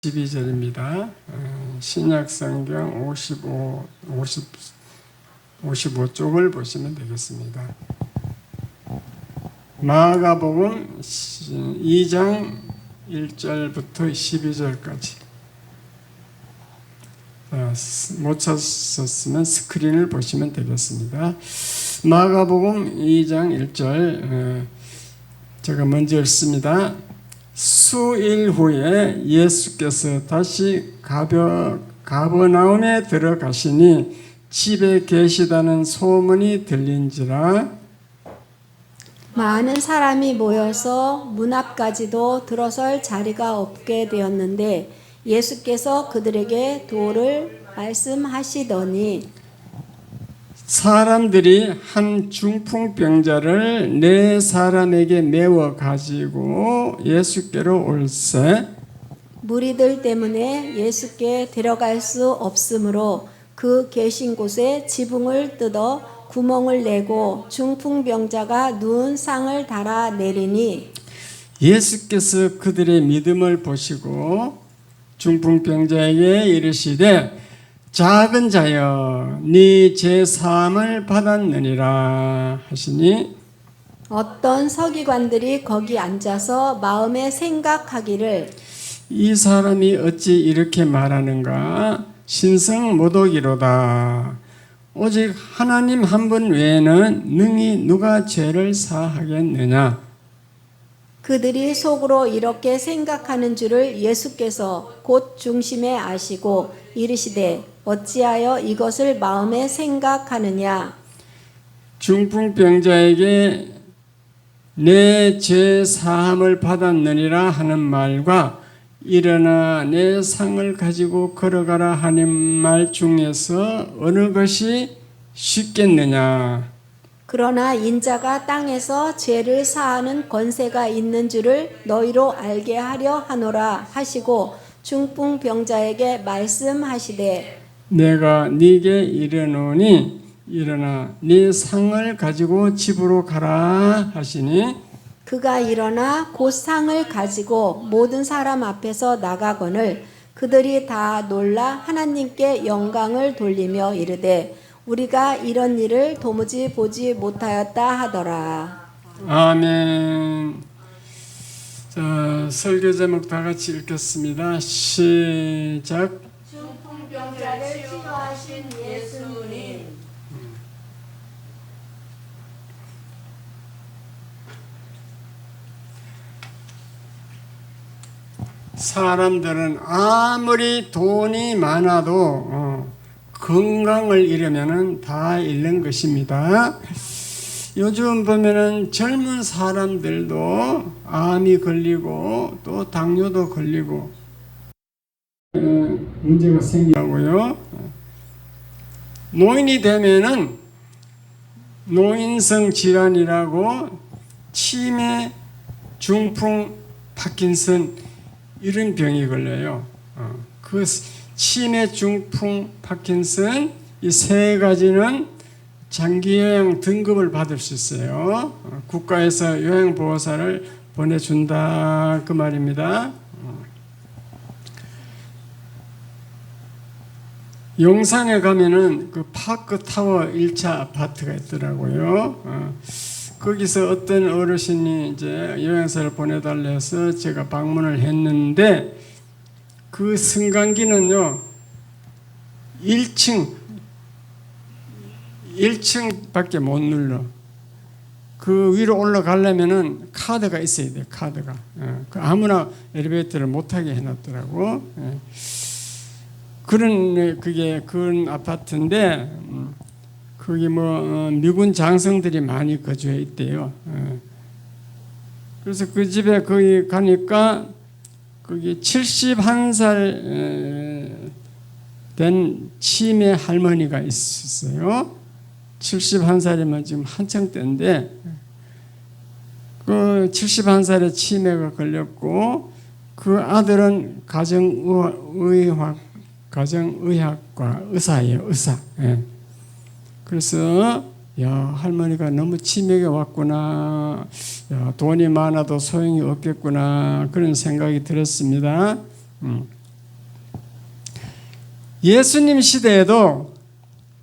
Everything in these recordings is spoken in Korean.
12절입니다. 신약성경 55쪽을 보시면 되겠습니다. 마가복음 2장 1절부터 12절까지. 못 찾았으면 스크린을 보시면 되겠습니다. 마가복음 2장 1절 제가 먼저 읽습니다. 수일 후에 예수께서 다시 가버나움에 들어가시니 집에 계시다는 소문이 들린지라 많은 사람이 모여서 문 앞까지도 들어설 자리가 없게 되었는데 예수께서 그들에게 도를 말씀하시더니 사람들이 한 중풍병자를 네 사람에게 메워 가지고 예수께로 올세 무리들 때문에 예수께 데려갈 수 없으므로 그 계신 곳에 지붕을 뜯어 구멍을 내고 중풍병자가 누운 상을 달아 내리니 예수께서 그들의 믿음을 보시고 중풍병자에게 이르시되 작은 자여 네 죄 사함을 받았느니라 하시니 어떤 서기관들이 거기 앉아서 마음에 생각하기를 이 사람이 어찌 이렇게 말하는가 신성 모독이로다. 오직 하나님 한 분 외에는 능히 누가 죄를 사하겠느냐. 그들이 속으로 이렇게 생각하는 줄을 예수께서 곧 중심에 아시고 이르시되 어찌하여 이것을 마음에 생각하느냐. 중풍병자에게 내 죄 사함을 받았느니라 하는 말과 일어나 내 상을 가지고 걸어가라 하는 말 중에서 어느 것이 쉽겠느냐. 그러나 인자가 땅에서 죄를 사하는 권세가 있는 줄을 너희로 알게 하려 하노라 하시고 중풍병자에게 말씀하시되 내가 네게 이르노니 일어나 네 상을 가지고 집으로 가라 하시니 그가 일어나 곧 상을 가지고 모든 사람 앞에서 나가거늘 그들이 다 놀라 하나님께 영광을 돌리며 이르되 우리가 이런 일을 도무지 보지 못하였다 하더라. 아멘. 자, 설교 제목 다 같이 읽겠습니다. 시작. 중풍병자를 치료하신 예수님. 사람들은 아무리 돈이 많아도 건강을 잃으면 다 잃는 것입니다. 요즘 보면은 젊은 사람들도 암이 걸리고 또 당뇨도 걸리고 문제가 생기고요. 노인이 되면은 노인성 질환이라고 치매, 중풍, 파킨슨 이런 병이 걸려요. 그 치매, 중풍, 파킨슨 이 세 가지는 장기 요양 등급을 받을 수 있어요. 국가에서 요양보호사를 보내준다 그 말입니다. 용산에 가면은 그 파크타워 1차 아파트가 있더라고요. 거기서 어떤 어르신이 이제 요양사를 보내달라 해서 제가 방문을 했는데 그 승강기는요 1층밖에 못 눌러. 그 위로 올라가려면은 카드가 있어야 돼. 카드가. 아무나 엘리베이터를 못 타게 해놨더라고. 그런 아파트인데 거기 미군 장성들이 많이 거주해 있대요. 그래서 그 집에 거기 가니까 거기 71살 된 치매 할머니가 있었어요. 71살이면 지금 한창 때인데 그 71살에 치매가 걸렸고 그 아들은 가정의학과 의사예요. 의사. 그래서 할머니가 너무 치매가 왔구나. 돈이 많아도 소용이 없겠구나. 그런 생각이 들었습니다. 예수님 시대에도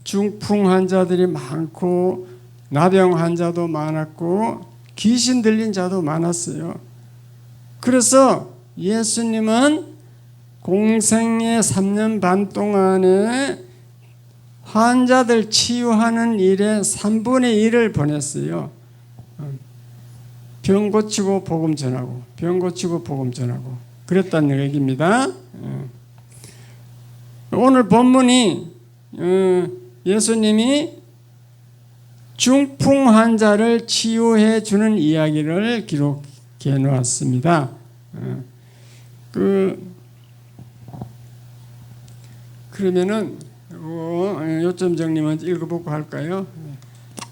중풍 환자들이 많고 나병 환자도 많았고 귀신 들린 자도 많았어요. 그래서 예수님은 공생의 3년 반 동안에 환자들 치유하는 일에 3분의 1을 보냈어요. 병 고치고 복음 전하고, 병 고치고 복음 전하고 그랬다는 얘기입니다. 오늘 본문이 예수님이 중풍 환자를 치유해 주는 이야기를 기록해 놓았습니다. 그러면은 요점 정리 먼저 읽어보고 할까요?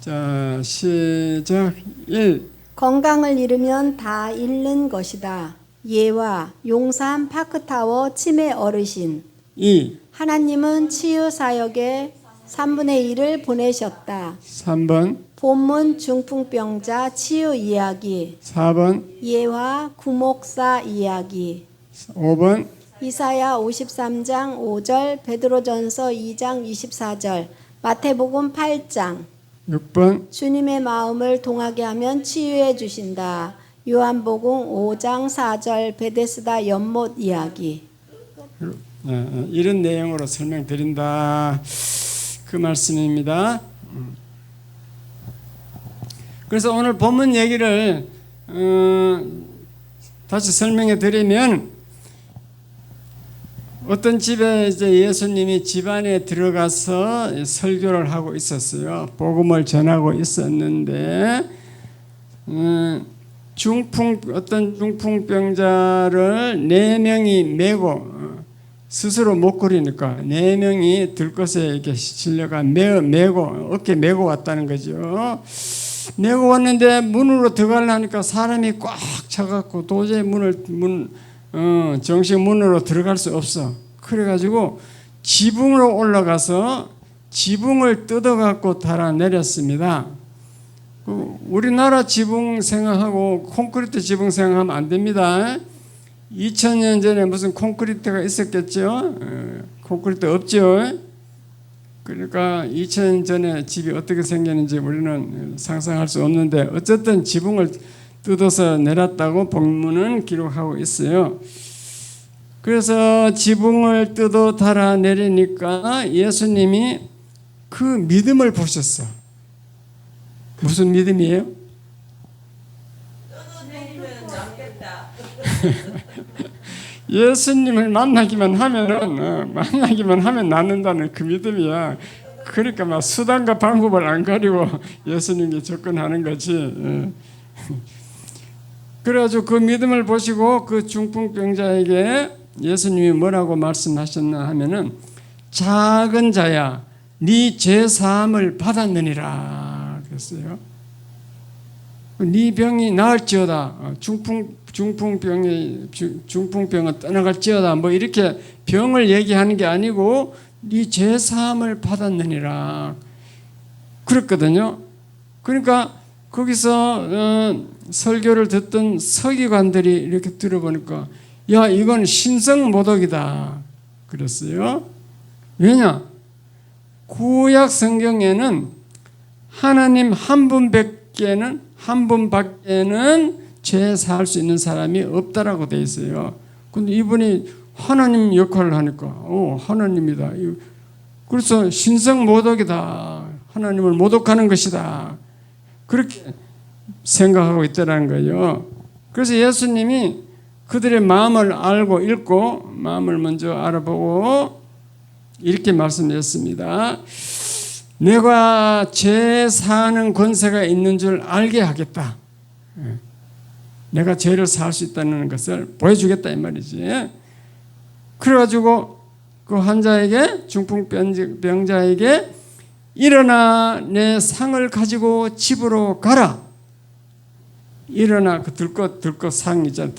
자, 시작. 1. 건강을 잃으면 다 잃는 것이다. 예와 용산 파크타워 치매 어르신. 2. 하나님은 치유 사역에 3분의 1을 보내셨다. 3번. 본문 중풍병자 치유 이야기. 4번. 예화 구목사 이야기. 5번. 이사야 53장 5절, 베드로전서 2장 24절, 마태복음 8장. 6번. 주님의 마음을 동하게 하면 치유해 주신다. 요한복음 5장 4절, 베데스다 연못 이야기. 이런 내용으로 설명드린다. 그 말씀입니다. 그래서 오늘 본문 얘기를 다시 설명해 드리면, 어떤 집에 이제 예수님이 집안에 들어가서 설교를 하고 있었어요. 복음을 전하고 있었는데 어떤 중풍병자를 4명이 메고 스스로 못 걸으니까 4명이 들것에 이렇게 실려가 메고 어깨 메고 왔다는 거죠. 메고 왔는데 문으로 들어가려니까 사람이 꽉 차갖고 도저히 정식 문으로 들어갈 수 없어. 그래가지고 지붕으로 올라가서 지붕을 뜯어갖고 달아내렸습니다. 우리나라 지붕 생각하고 콘크리트 지붕 생각하면 안 됩니다. 2000년 전에 무슨 콘크리트가 있었겠죠? 콘크리트 없죠? 그러니까 2000년 전에 집이 어떻게 생겼는지 우리는 상상할 수 없는데, 어쨌든 지붕을 뜯어서 내렸다고 본문은 기록하고 있어요. 그래서 지붕을 뜯어 달아내리니까 예수님이 그 믿음을 보셨어. 무슨 믿음이에요? 예수님을 만나기만 하면 낫는다는 그 믿음이야. 그러니까 막 수단과 방법을 안 가리고 예수님께 접근하는 거지. 그래가지고 그 믿음을 보시고 그 중풍병자에게 예수님이 뭐라고 말씀하셨나 하면은, 작은 자야 네 죄 사함을 받았느니라 그랬어요. 네 병이 나을지어다. 중풍병은 떠나갈지어다. 뭐 이렇게 병을 얘기하는 게 아니고 네 죄 사함을 받았느니라 그랬거든요. 그러니까 거기서 설교를 듣던 서기관들이 이렇게 들어보니까, 야, 이건 신성모독이다 그랬어요. 왜냐? 구약 성경에는 하나님 한 분밖에는 죄 사할 수 있는 사람이 없다라고 돼 있어요. 근데 이분이 하나님 역할을 하니까 하나님이다. 그래서 신성모독이다. 하나님을 모독하는 것이다. 그렇게 생각하고 있다는 거예요. 그래서 예수님이 그들의 마음을 알고 읽고 마음을 먼저 알아보고 이렇게 말씀했습니다. 내가 죄 사하는 권세가 있는 줄 알게 하겠다. 내가 죄를 사할 수 있다는 것을 보여주겠다 이 말이지. 그래가지고 그 환자에게, 중풍병자에게, 일어나 내 상을 가지고 집으로 가라. 일어나 그 들것 상 있잖아.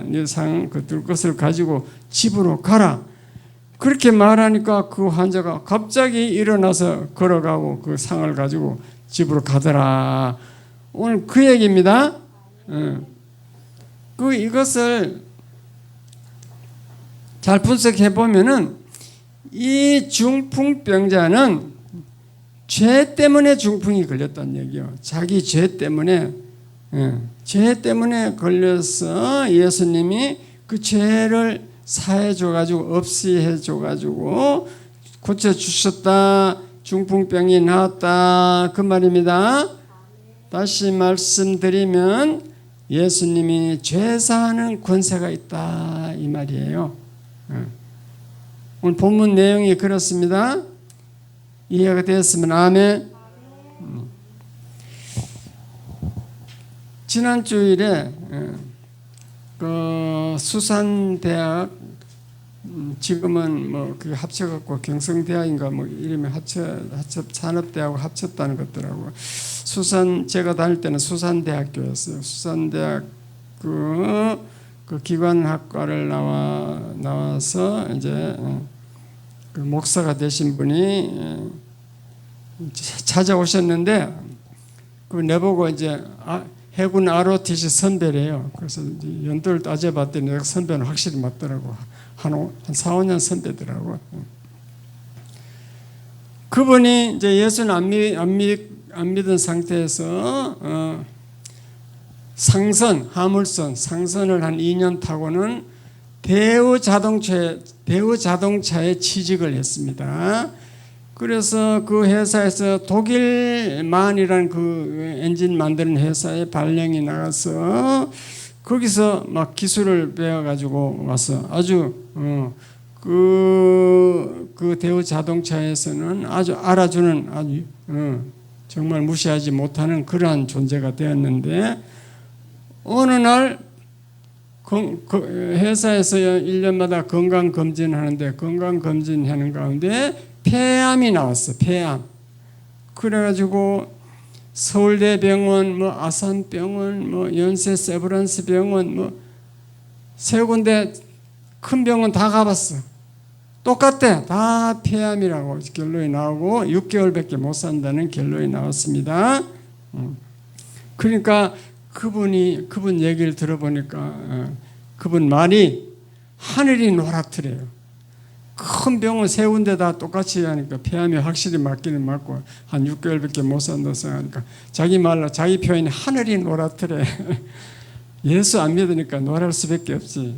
네 상, 그 들것을 가지고 집으로 가라. 그렇게 말하니까 그 환자가 갑자기 일어나서 걸어가고 그 상을 가지고 집으로 가더라. 오늘 그 얘기입니다. 이것을 잘 분석해 보면은 이 중풍병자는 죄 때문에 중풍이 걸렸다는 얘기요. 자기 죄 때문에, 죄 때문에 걸려서 예수님이 그 죄를 사해 줘가지고 없이 해 줘가지고 고쳐 주셨다. 중풍병이 나았다. 그 말입니다. 다시 말씀드리면 예수님이 죄 사하는 권세가 있다 이 말이에요. 오늘 본문 내용이 그렇습니다. 이해가 되었으면 아멘. 지난 주일에 그 수산대학 지금은 뭐 그 합쳐갖고 경성대학인가 뭐 이름이 산업대하고 합쳤다는 것더라고. 제가 다닐 때는 수산대학교였어요. 수산대학 그 기관학과를 나와서 이제 그 목사가 되신 분이 찾아오셨는데 그 내보고 이제 해군 ROTC 선배래요. 그래서 연도를 따져봤더니 내가 선배는 확실히 맞더라고. 한 4, 5년 선배더라고. 그분이 이제 예수는 안 믿은 상태에서 상선을 한 2년 타고는 대우 자동차에 취직을 했습니다. 그래서 그 회사에서 독일만이라는 그 엔진 만드는 회사에 발령이 나가서 거기서 막 기술을 배워가지고 와서 아주 그 대우 자동차에서는 아주 알아주는 아주 정말 무시하지 못하는 그러한 존재가 되었는데 어느 날 회사에서 1년마다 건강검진하는데 건강검진하는 가운데 폐암이 나왔어. 폐암. 그래가지고 서울대병원, 뭐 아산병원, 뭐 연세 세브란스 병원, 뭐 세 군데 큰 병원 다 가봤어. 똑같대. 다 폐암이라고 결론이 나오고 6개월밖에 못 산다는 결론이 나왔습니다. 그러니까 그분 얘기를 들어보니까 그분 말이 하늘이 노랗더래요. 큰 병원 세 군데 다 똑같이 하니까 폐암이 확실히 맞기는 맞고 한 6개월밖에 못 산다고 하니까 자기 말로 자기 표현이 하늘이 노랗더래. 예수 안 믿으니까 노랄 수밖에 없지.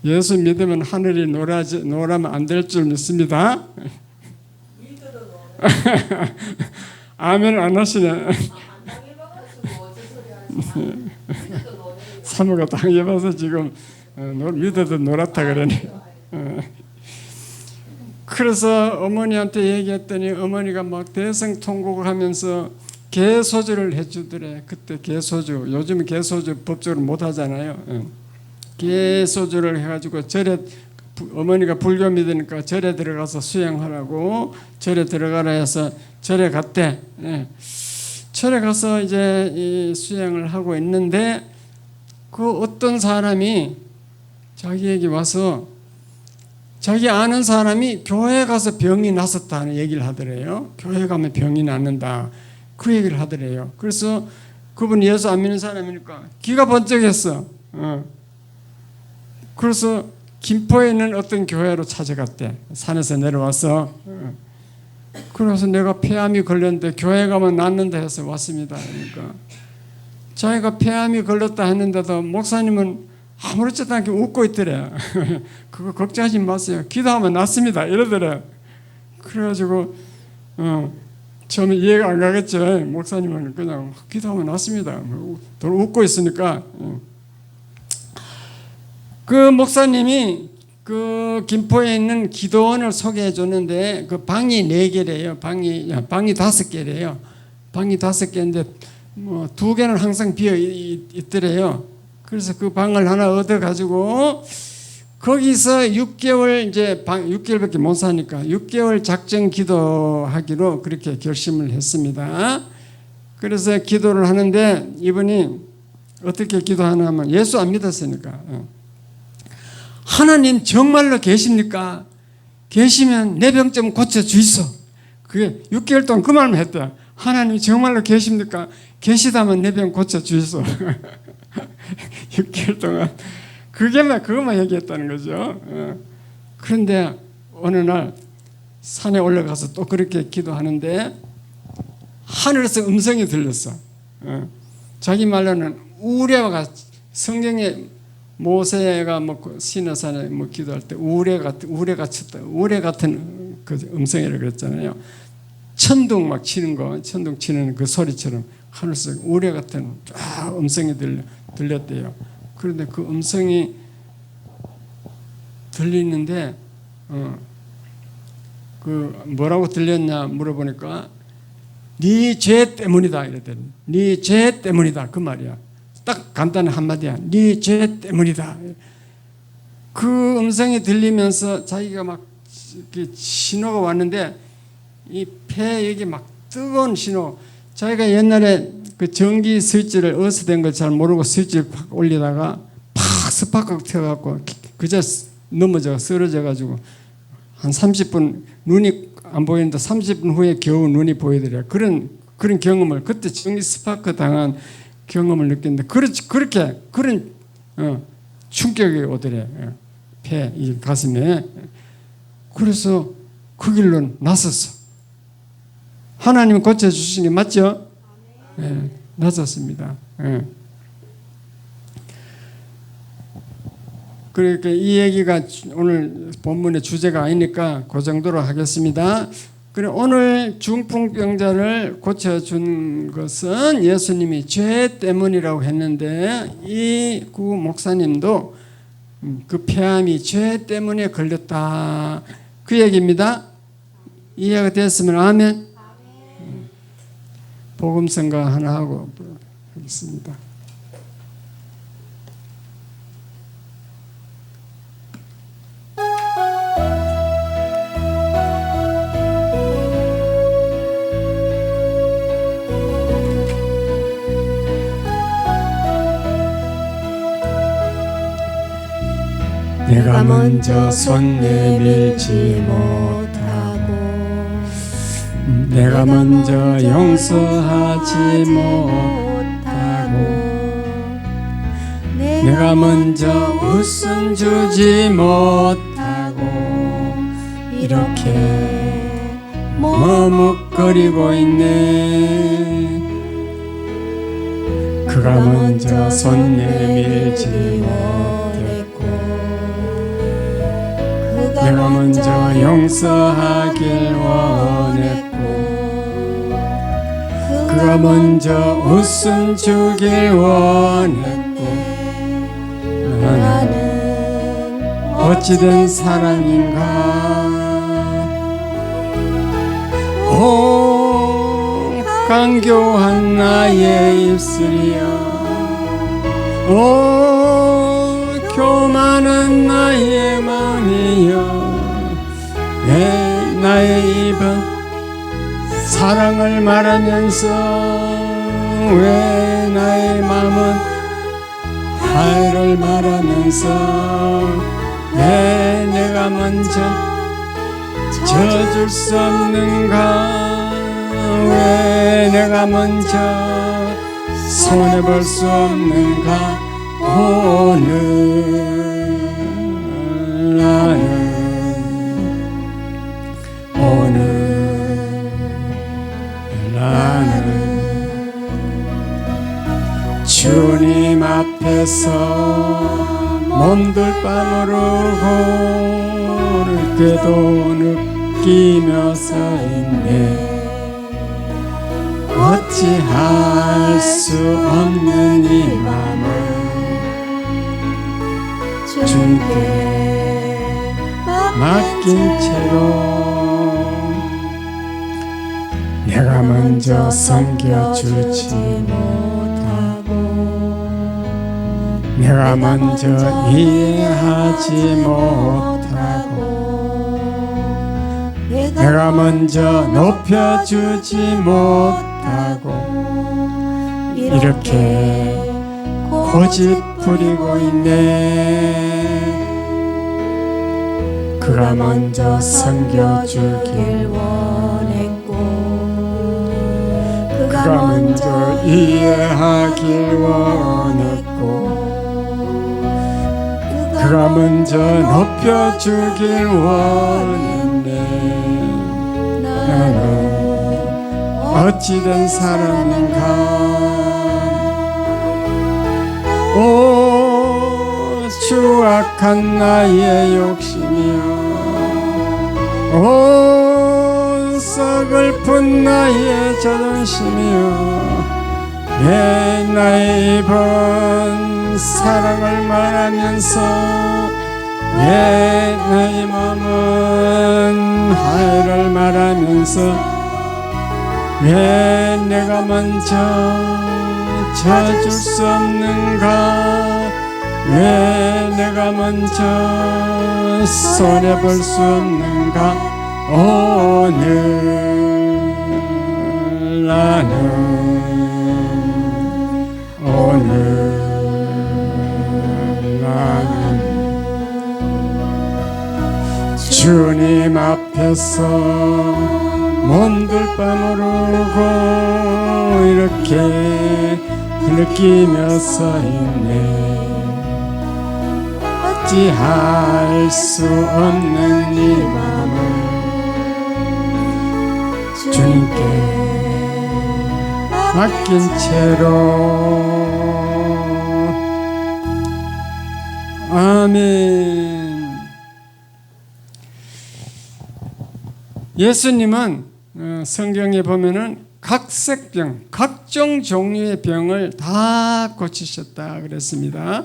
예수 믿으면 하늘이 노라면 안 될 줄 믿습니다. 아멘 안 하시네. 사모가 당해봐서 지금 믿어도 노랗다 그러네. 그래서 어머니한테 얘기했더니 어머니가 막 대성통곡을 하면서 개소주를 해주더래. 그때 개소주, 요즘 개소주 법적으로 못 하잖아요. 개소주를 해가지고 절에 어머니가 불교 믿으니까 절에 들어가서 수행하라고 절에 들어가라 해서 절에 갔대. 절에 가서 이제 이 수행을 하고 있는데 그 어떤 사람이 자기에게 와서 자기 아는 사람이 교회 가서 병이 났었다는 얘기를 하더래요. 교회 가면 병이 낫는다. 그 얘기를 하더래요. 그래서 그분 예수 안 믿는 사람이니까 기가 번쩍했어. 그래서 김포에 있는 어떤 교회로 찾아갔대. 산에서 내려와서. 그래서 내가 폐암이 걸렸는데 교회 가면 낫는다 해서 왔습니다. 그러니까 자기가 폐암이 걸렸다 했는데도 목사님은 아무렇지도 않게 웃고 있더래. 그거 걱정하지 마세요. 기도하면 낫습니다. 이러더래. 그래가지고 처음에 이해가 안 가겠죠. 목사님은 그냥 기도하면 낫습니다. 웃고 있으니까. 그 목사님이 그 김포에 있는 기도원을 소개해 줬는데 그 방이 4개래요. 방이 5개래요. 방이 5개인데 뭐 2개는 항상 비어 있더래요. 그래서 그 방을 하나 얻어 가지고 거기서 6개월 이제 6개월밖에 못 사니까 6개월 작정 기도하기로 그렇게 결심을 했습니다. 그래서 기도를 하는데 이분이 어떻게 기도하나 하면 예수 안 믿었으니까 하나님 정말로 계십니까? 계시면 내 병 좀 고쳐주이소. 그게 6개월 동안 그 말만 했대요. 하나님 정말로 계십니까? 계시다면 내 병 고쳐주이소. 6개월 동안 그것만 얘기했다는 거죠. 그런데 어느 날 산에 올라가서 또 그렇게 기도하는데 하늘에서 음성이 들렸어. 자기 말로는 우레와 같이, 성경에 모세가 뭐 시내산에 뭐 기도할 때 우레 같은 그 음성이라고 그랬잖아요. 천둥 막 치는 거, 천둥 치는 그 소리처럼 하늘에서 우레 같은 음성이 들렸대요. 그런데 그 음성이 들리는데 그 뭐라고 들렸냐 물어보니까 네 죄 때문이다 이랬더니 네 죄 때문이다 그 말이야. 딱 간단한 한마디야. 네 죄 때문이다. 그 음성이 들리면서 자기가 막 신호가 왔는데 이 폐 여기 막 뜨거운 신호. 자기가 옛날에 그 전기 스위치를 어디서 된 걸 잘 모르고 스위치를 팍 올리다가 팍 스파크가 튀어갖고 그저 넘어져 쓰러져가지고 한 30분 눈이 안 보이는데 30분 후에 겨우 눈이 보이더래요. 그런 경험을 그때 전기 스파크 당한 경험을 느꼈는데 그렇게 그런 충격이 오더래. 폐, 이 가슴에. 그래서 그 길로 나섰어. 하나님 고쳐주시니 맞죠? 네, 나섰습니다. 네. 그러니까 이 얘기가 오늘 본문의 주제가 아니니까 그 정도로 하겠습니다. 그래 오늘 중풍병자를 고쳐준 것은 예수님이 죄 때문이라고 했는데 이 구 목사님도 그 폐암이 죄 때문에 걸렸다 그 얘기입니다. 이해가 됐으면 아멘. 복음성가 하나 하고 하겠습니다. 내가 먼저 손 내밀지 못하고 내가 먼저 용서하지 못하고 내가 먼저 웃음 주지 못하고 이렇게 머뭇거리고 있네. 그가 먼저 손 내밀지 못했고 내가 먼저 용서하길 원했고 그가 먼저 웃음 주길 원했고 나는 어찌된 사랑인가. 오 간교한 나의 입술이여 오 교만한 나의 마음이여 왜 나의 입은 사랑을 말하면서 왜 나의 마음은 화해를 말하면서 왜 내가 먼저 져줄 수 없는가 왜 내가 먼저 손해볼 수 없는가 오늘 주님 앞에서 몸둘방으로 고를 때도 느끼며 서 있네. 어찌할 수 없는 이 맘을 주님께 맡긴 채로 내가 먼저 섬겨주지 못하고 내가 먼저 이해하지 못하고 내가 먼저 높여주지 못하고 이렇게 고집 부리고 있네. 그가 먼저 섬겨주길 원했고 그가 먼저 이해하길 원했고 그가 내가 먼저 높여주길 원했네. 나는 어찌된 사람인가. 오 추악한 나의 욕심이여, 오 서글픈 나의 자존심이여, 왜 나의 입은 사랑을 말하면서 왜 나의 몸은 하애를 말하면서 왜 내가 먼저 져줄 수 없는가, 왜 내가 먼저 손해볼 수 없는가. 오늘 나는 주님 앞에서 몸둘바모르고 이렇게 느끼며 서있네. 어찌할 수 없는 이 마음을 주님께 맡긴 채로. 아멘. 예수님은 성경에 보면은 각색병, 각종 종류의 병을 다 고치셨다 그랬습니다.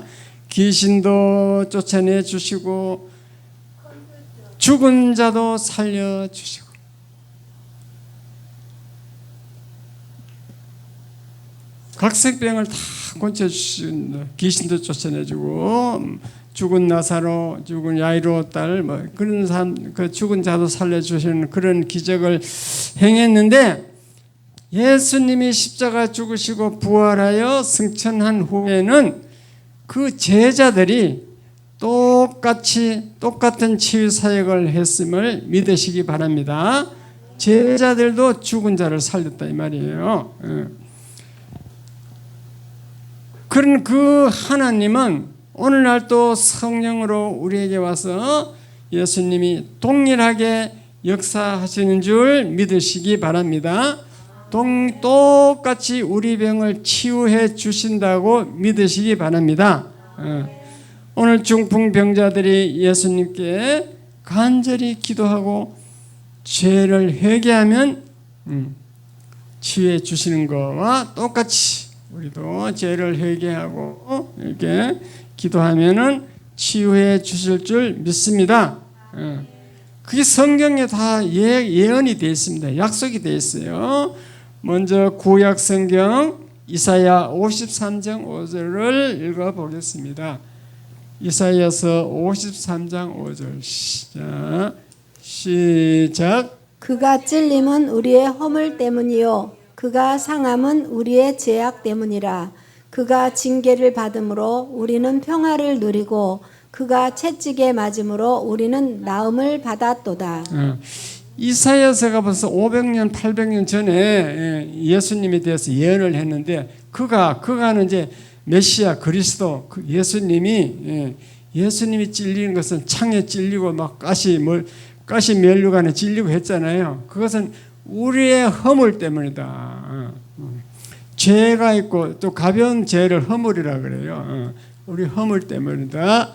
귀신도 쫓아내 주시고 죽은 자도 살려 주시고 각색병을 다 고쳐주신다. 귀신도 쫓아내주고 죽은 나사로, 죽은 야이로 딸, 뭐 그런 사람, 그 죽은 자도 살려주시는 그런 기적을 행했는데, 예수님이 십자가 죽으시고 부활하여 승천한 후에는 그 제자들이 똑같은 치유 사역을 했음을 믿으시기 바랍니다. 제자들도 죽은 자를 살렸다 이 말이에요. 그런 그 하나님은 오늘날 또 성령으로 우리에게 와서 예수님이 동일하게 역사하시는 줄 믿으시기 바랍니다. 똑같이 우리 병을 치유해 주신다고 믿으시기 바랍니다. 오늘 중풍병자들이 예수님께 간절히 기도하고 죄를 회개하면 치유해 주시는 것과 똑같이 우리도 죄를 회개하고 이렇게 기도하면은 치유해 주실 줄 믿습니다. 그게 성경에 다 예언이 되어 있습니다. 약속이 되어 있어요. 먼저 구약 성경 이사야 53장 5절을 읽어보겠습니다. 이사야서 53장 5절 시작. 그가 찔림은 우리의 허물 때문이요 그가 상함은 우리의 죄악 때문이라. 그가 징계를 받음으로 우리는 평화를 누리고 그가 채찍에 맞음으로 우리는 나음을 받았도다. 이사야서가 벌써 500년 800년 전에 예수님에 대해서 예언을 했는데 그가는 이제 메시아 그리스도 예수님이 찔리는 것은 창에 찔리고 막 가시 면류관에 찔리고 했잖아요. 그것은 우리의 허물 때문이다. 죄가 있고 또 가벼운 죄를 허물이라 그래요. 우리 허물 때문이다.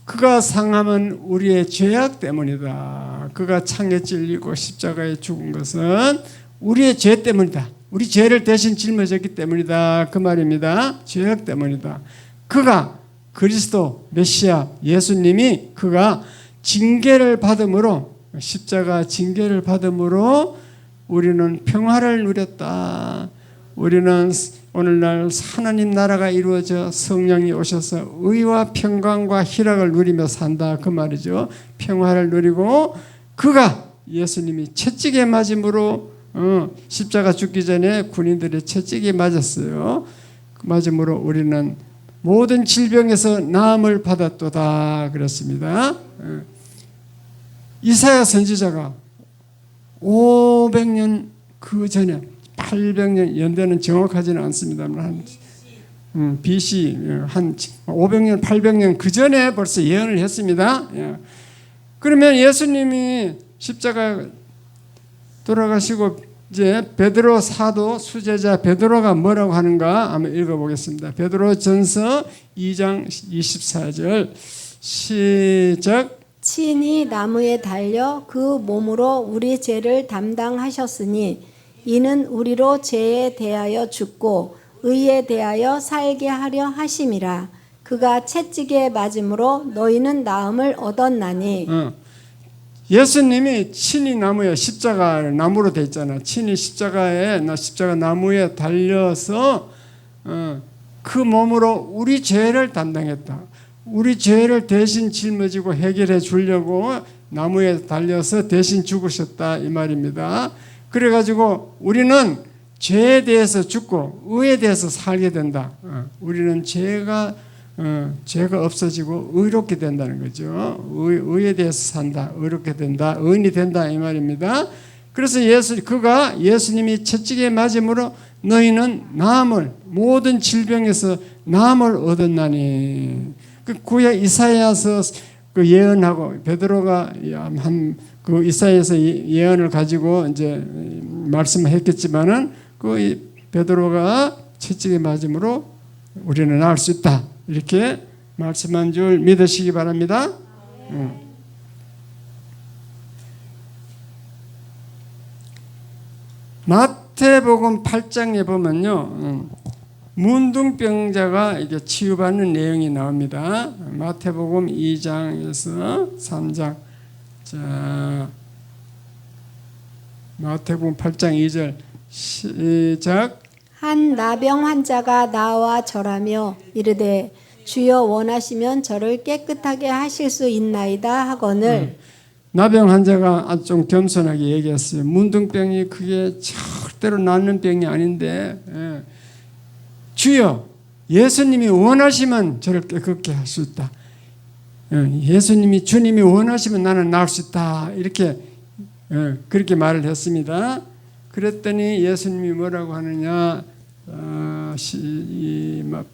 그가 상함은 우리의 죄악 때문이다. 그가 창에 찔리고 십자가에 죽은 것은 우리의 죄 때문이다. 우리 죄를 대신 짊어졌기 때문이다. 그 말입니다. 죄악 때문이다. 그가 그리스도 메시아 예수님이 그가 징계를 받음으로 십자가 징계를 받음으로 우리는 평화를 누렸다. 우리는 오늘날 하나님 나라가 이루어져 성령이 오셔서 의와 평강과 희락을 누리며 산다 그 말이죠. 평화를 누리고 그가 예수님이 채찍에 맞음으로 십자가 죽기 전에 군인들의 채찍에 맞았어요. 맞음으로 우리는 모든 질병에서 나음을 받았도다 그랬습니다. 이사야 선지자가 500년 그 전에 800년 연대는 정확하지는 않습니다만 한 BC 한 500년, 800년 그 전에 벌써 예언을 했습니다. 그러면 예수님이 십자가 돌아가시고 이제 베드로 사도 수제자 베드로가 뭐라고 하는가 한번 읽어보겠습니다. 베드로전서 2장 24절 시작. 친히 나무에 달려 그 몸으로 우리 죄를 담당하셨으니 이는 우리로 죄에 대하여 죽고 의에 대하여 살게 하려 하심이라. 그가 채찍에 맞음으로 너희는 나음을 얻었나니. 예수님이 친히 나무에 십자가 나무로 돼 있잖아. 친히 십자가 나무에 달려서 그 몸으로 우리 죄를 담당했다. 우리 죄를 대신 짊어지고 해결해 주려고 나무에 달려서 대신 죽으셨다 이 말입니다. 그래가지고 우리는 죄에 대해서 죽고 의에 대해서 살게 된다. 우리는 죄가 없어지고 의롭게 된다는 거죠. 의에 대해서 산다. 의롭게 된다. 의인이 된다 이 말입니다. 그래서 그가 예수님이 채찍에 맞음으로 너희는 나음을 모든 질병에서 나음을 얻었나니. 그 구약 이사야서 그 예언하고 베드로가 그 이사야서 예언을 가지고 이제 말씀했겠지만은 그 베드로가 채찍에 맞음으로 우리는 나을 수 있다. 이렇게 말씀한 줄 믿으시기 바랍니다. 마태복음 8장에 보면요. 문둥병자가 이게 치유받는 내용이 나옵니다. 마태복음 2장에서 3장. 자, 마태복음 8장 2절 시작. 한 나병 환자가 나와 절하며 이르되 주여 원하시면 저를 깨끗하게 하실 수 있나이다 하거늘. 나병 환자가 아주 좀 겸손하게 얘기했어요. 문둥병이 그게 절대로 낫는 병이 아닌데 주여 예수님이 원하시면 저를 깨끗게 할 수 있다. 주님이 원하시면 나는 나을 수 있다. 이렇게 그렇게 말을 했습니다. 그랬더니 예수님이 뭐라고 하느냐.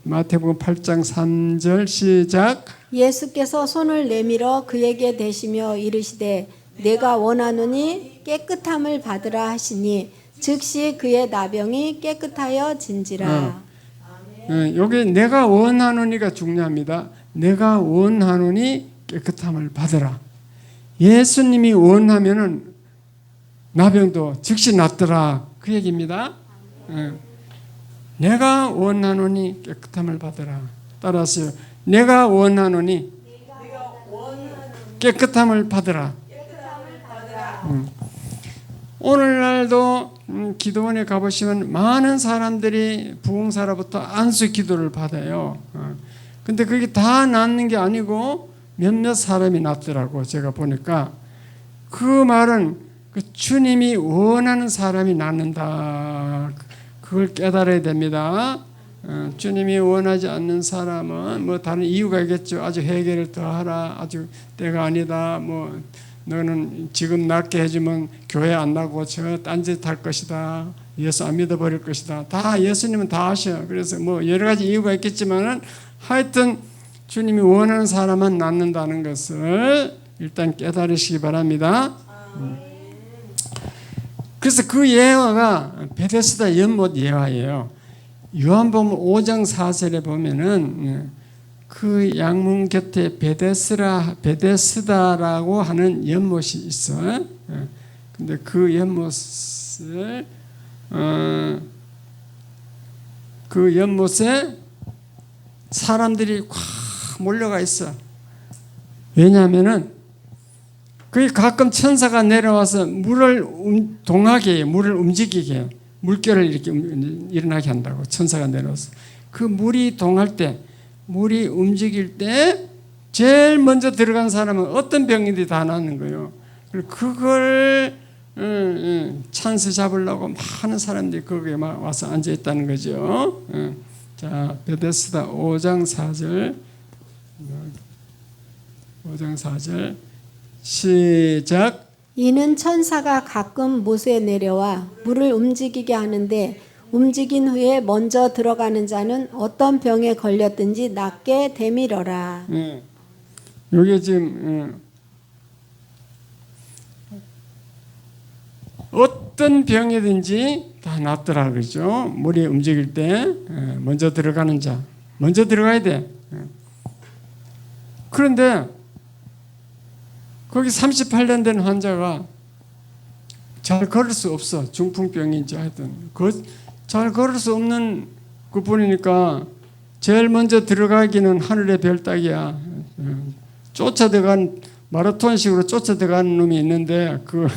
마태복음 8장 3절 시작. 예수께서 손을 내밀어 그에게 대시며 이르시되 내가 원하노니 깨끗함을 받으라 하시니 즉시 그의 나병이 깨끗하여 진지라. 여기 내가 원하노니가 중요합니다. 내가 원하노니 깨끗함을 받으라. 예수님이 원하면은 나병도 즉시 낫더라 그 얘기입니다. 내가 원하노니 깨끗함을 받으라. 따라서요. 내가 원하노니 깨끗함을 받으라. 오늘날도 기도원에 가보시면 많은 사람들이 부흥사로부터 안수 기도를 받아요. 근데 그게 다 낫는 게 아니고 몇몇 사람이 낫더라고. 제가 보니까 그 말은 주님이 원하는 사람이 낫는다. 그걸 깨달아야 됩니다. 주님이 원하지 않는 사람은 뭐 다른 이유가 있겠죠. 아주 해결을 더하라. 아주 때가 아니다. 뭐 너는 지금 낫게 해주면 교회 안 나고 저 딴짓 할 것이다. 예수 안 믿어버릴 것이다. 다 예수님은 다 아셔. 그래서 뭐 여러 가지 이유가 있겠지만은 하여튼 주님이 원하는 사람은 낫는다는 것을 일단 깨달으시기 바랍니다. 그래서 그 예화가 베데스다 연못 예화예요. 요한복음 5장 4절에 보면은 그 양문 곁에 베데스다라고 하는 연못이 있어. 근데 그 연못을 그 연못에 사람들이 꽉 몰려가 있어. 왜냐하면은 거기 가끔 천사가 내려와서 물을 동하게 해요. 물을 움직이게 해요. 물결을 이렇게 일어나게 한다고 천사가 내려와서. 그 물이 동할 때 물이 움직일 때 제일 먼저 들어간 사람은 어떤 병인지 다 낫는 거예요. 그걸 찬스 잡으려고 많은 사람들이 거기에 와서 앉아 있다는 거죠. 자, 베데스다 5장 4절. 5장 4절. 시작. 이는 천사가 가끔 못에 내려와 물을 움직이게 하는데 움직인 후에 먼저 들어가는 자는 어떤 병에 걸렸든지 낫게 되밀어라. 예. 요게 지금 어떤 병이든지 다 낫더라 그러죠. 물이 움직일 때 먼저 들어가는 자, 먼저 들어가야 돼. 그런데 거기 38년 된 환자가 잘 걸을 수 없어. 중풍병인지 하여튼 잘 걸을 수 없는 그분이니까 제일 먼저 들어가기는 하늘의 별 따기야. 쫓아들어간 마라톤식으로 쫓아들어가는 놈이 있는데 그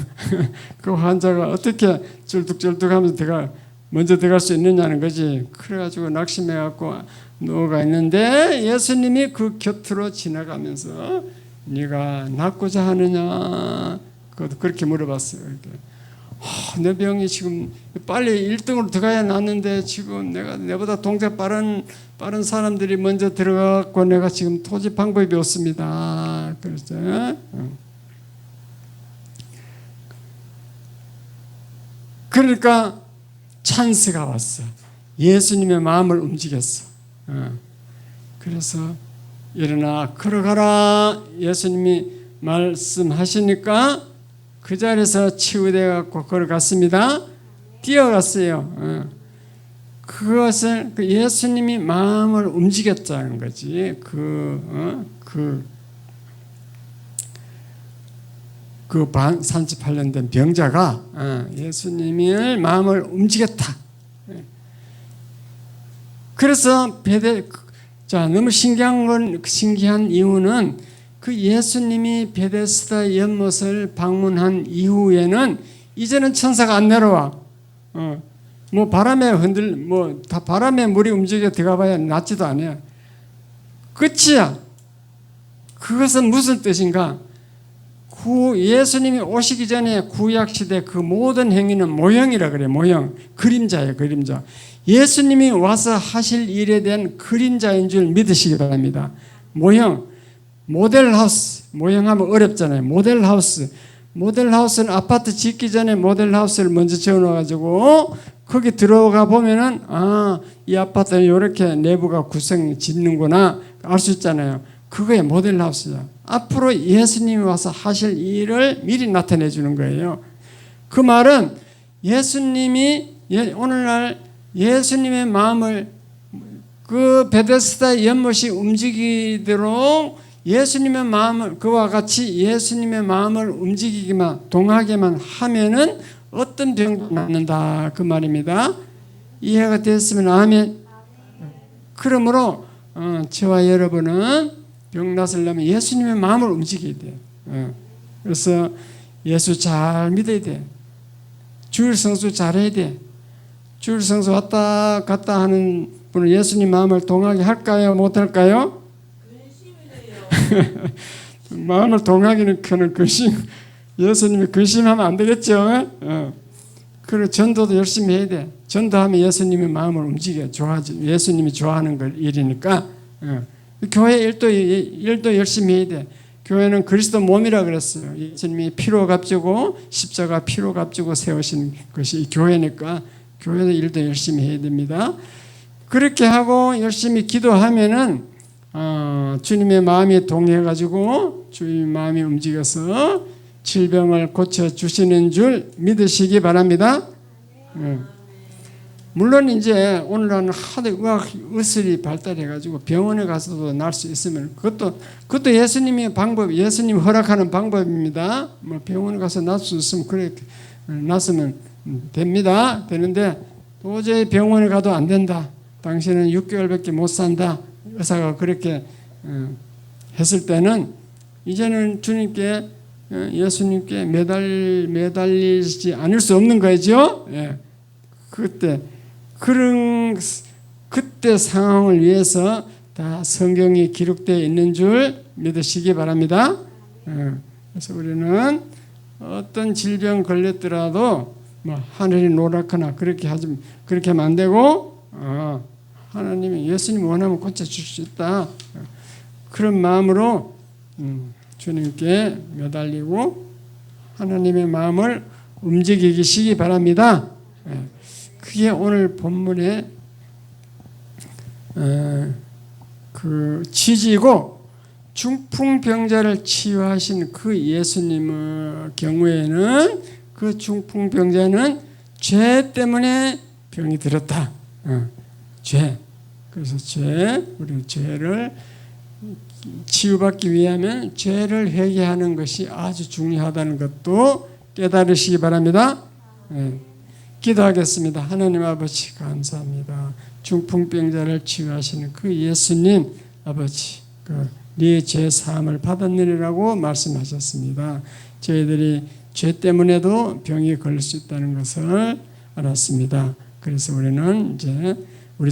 환자가 어떻게 쩔뚝쩔뚝하면서 먼저 들어갈 수 있느냐는 거지. 그래가지고 낙심해갖고 누워가 있는데 예수님이 그 곁으로 지나가면서 네가 낫고자 하느냐 그렇게 물어봤어요. 이렇게. 내 병이 지금 빨리 1등으로 들어가야 낫는데 지금 내보다 동작 빠른 사람들이 먼저 들어가고 내가 지금 토지 방법이 없습니다. 그랬죠. 그러니까 찬스가 왔어. 예수님의 마음을 움직였어. 그래서 일어나 걸어가라 예수님이 말씀하시니까 그 자리에서 치유돼 갖고 걸어갔습니다. 뛰어갔어요. 그것을 예수님이 마음을 움직였다는 거지. 그 38년 된 병자가 예수님의 마음을 움직였다. 그래서 너무 신기한 이유는 그 예수님이 베데스다 연못을 방문한 이후에는 이제는 천사가 안 내려와. 바람에 바람에 물이 움직여 들어가봐야 낫지도 않아요. 끝이야. 그것은 무슨 뜻인가? 예수님이 오시기 전에 구약 시대 그 모든 행위는 모형이라 그래. 모형, 그림자예요, 그림자. 예수님이 와서 하실 일에 대한 그림자인 줄 믿으시기 바랍니다. 모형. 모델하우스, 모형하면 어렵잖아요. 모델하우스는 아파트 짓기 전에 모델하우스를 먼저 지어놔가지고 거기 들어가 보면은 이 아파트는 이렇게 내부가 구성 짓는구나 알 수 있잖아요. 그거에 모델하우스야. 앞으로 예수님이 와서 하실 일을 미리 나타내 주는 거예요. 그 말은 예수님이 오늘날 예수님의 마음을 그 베데스다 연못이 움직이도록 예수님의 마음을 그와 같이 예수님의 마음을 움직이기만 동하게만 하면은 어떤 병도 낫는다 그 말입니다. 이해가 됐으면 아멘. 그러므로 저와 여러분은 병 낫으려면 예수님의 마음을 움직여야 돼요. 그래서 예수 잘 믿어야 돼. 주일 성수 잘해야 돼. 주일 성수 왔다 갔다 하는 분은 예수님 마음을 동하게 할까요? 못할까요? 마음을 동하기는 그는 예수님이 근심하면 안 되겠죠. 그리고 전도도 열심히 해야 돼. 전도하면 예수님의 마음을 움직여 좋아지. 예수님이 좋아하는 일이니까. 교회 일도 열심히 해야 돼. 교회는 그리스도 몸이라 그랬어요. 예수님이 피로 값지고 십자가 피로 값지고 세우신 것이 교회니까 교회도 일도 열심히 해야 됩니다. 그렇게 하고 열심히 기도하면은 주님의 마음이 동해가지고 주님의 마음이 움직여서 질병을 고쳐주시는 줄 믿으시기 바랍니다. 물론 이제 오늘날은 하도 의술이 발달해가지고 병원에 가서도 날 수 있으면 그것도 예수님이 예수님이 허락하는 방법입니다. 병원에 가서 날 수 있으면 그래 났으면 됩니다. 되는데 도저히 병원에 가도 안 된다. 당신은 6개월밖에 못 산다. 의사가 그렇게 했을 때는 이제는 주님께 예수님께 매달리지 않을 수 없는 거죠. 그때 상황을 위해서 다 성경이 기록되어 있는 줄 믿으시기 바랍니다. 그래서 우리는 어떤 질병 걸렸더라도 하늘이 노랗거나 그렇게 하면 안 되고 하나님이 예수님 원하면 고쳐줄 수 있다. 그런 마음으로 주님께 매달리고 하나님의 마음을 움직이시기 바랍니다. 그게 오늘 본문의 그 취지고, 중풍병자를 치유하신 그 예수님의 경우에는 그 중풍병자는 죄 때문에 병이 들었다. 죄. 그래서 우리 죄를 치유받기 위하면 죄를 회개하는 것이 아주 중요하다는 것도 깨달으시기 바랍니다. 기도하겠습니다. 하나님 아버지 감사합니다. 중풍병자를 치유하시는 그 예수님 아버지, 네 죄 사함을 받았느니라고 말씀하셨습니다. 저희들이 죄 때문에도 병이 걸릴 수 있다는 것을 알았습니다. 그래서 우리는 이제 우리